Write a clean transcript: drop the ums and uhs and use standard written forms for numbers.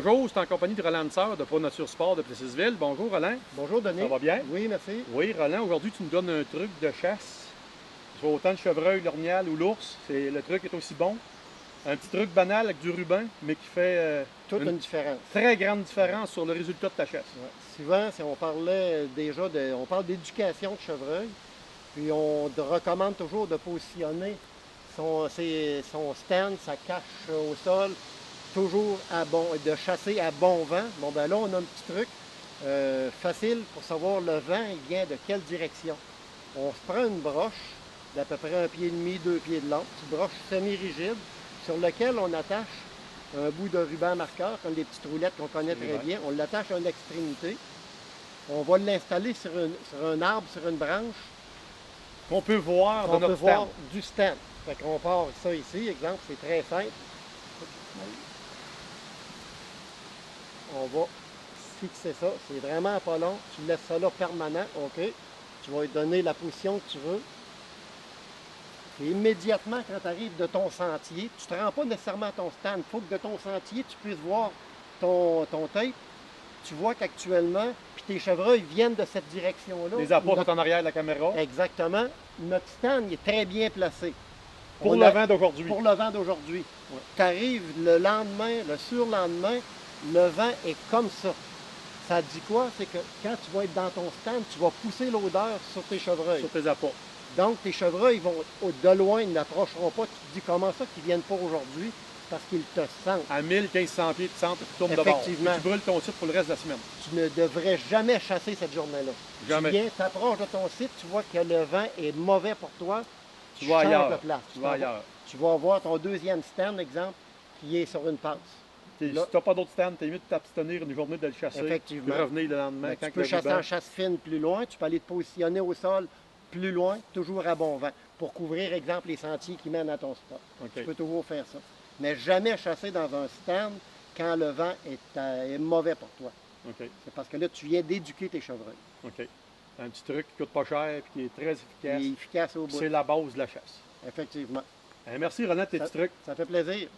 Bonjour, c'est en compagnie de Roland Sœur de Pro Nature Sport de Plessisville. Bonjour Roland. Bonjour Denis. Ça va bien? Oui, merci. Oui, Roland, aujourd'hui tu nous donnes un truc de chasse. Je vois autant le chevreuil, l'orignal ou l'ours. Le truc est aussi bon. Un petit truc banal avec du ruban, mais qui fait Toute une différence. très grande différence sur le résultat de ta chasse. Ouais. Souvent, si on parlait déjà on parle d'éducation de chevreuil, puis on recommande toujours de positionner son stand, sa cache au sol, toujours de chasser à bon vent. Bon, ben là, on a un petit truc facile pour savoir le vent, il vient de quelle direction. On se prend une broche d'à peu près 1,5 pied, 2 pieds de long, une petite broche semi-rigide, sur laquelle on attache un bout de ruban marqueur, comme des petites roulettes qu'on connaît très bien. On l'attache à une extrémité. On va l'installer sur un arbre, sur une branche. Qu'on peut voir on peut voir du stand. Fait qu'on part ça ici, exemple, c'est très simple. On va fixer ça. C'est vraiment pas long. Tu laisses ça là permanent. OK. Tu vas lui donner la position que tu veux. Et immédiatement, quand tu arrives de ton sentier, tu ne te rends pas nécessairement à ton stand. Il faut que de ton sentier, tu puisses voir ton tape. Tu vois qu'actuellement, puis tes chevreuils viennent de cette direction-là. Les apports sont en arrière de la caméra. Exactement. Notre stand est très bien placé. Pour le vent d'aujourd'hui. Pour le vent d'aujourd'hui. Ouais. Tu arrives le lendemain, le surlendemain, le vent est comme ça. Ça dit quoi? C'est que quand tu vas être dans ton stand, tu vas pousser l'odeur sur tes chevreuils. Sur tes apports. Donc, tes chevreuils vont de loin, ils n'approcheront pas. Tu te dis comment ça qu'ils ne viennent pas aujourd'hui? Parce qu'ils te sentent. À 1000-1500 pieds de centre, tu tournes de bord. Effectivement. Tu brûles ton site pour le reste de la semaine. Tu ne devrais jamais chasser cette journée-là. Jamais. Tu viens, t'approches de ton site, tu vois que le vent est mauvais pour toi. Tu vas ailleurs. De place. Tu vas ailleurs. Tu vas voir ton deuxième stand, exemple, qui est sur une passe. Si tu n'as pas d'autre stand, tu es mieux de t'abstenir une journée de le chasser. Effectivement. Puis revenir le lendemain. Tu peux chasser en chasse fine plus loin, tu peux aller te positionner au sol plus loin, toujours à bon vent, pour couvrir, exemple, les sentiers qui mènent à ton spot. Okay. Tu peux toujours faire ça. Mais jamais chasser dans un stand quand le vent est mauvais pour toi. Okay. C'est parce que là, tu viens d'éduquer tes chevreuils. OK. Un petit truc qui coûte pas cher et qui est très efficace. Il est efficace au bout. C'est la base de la chasse. Effectivement. Merci Roland, tes petits trucs. Ça fait plaisir.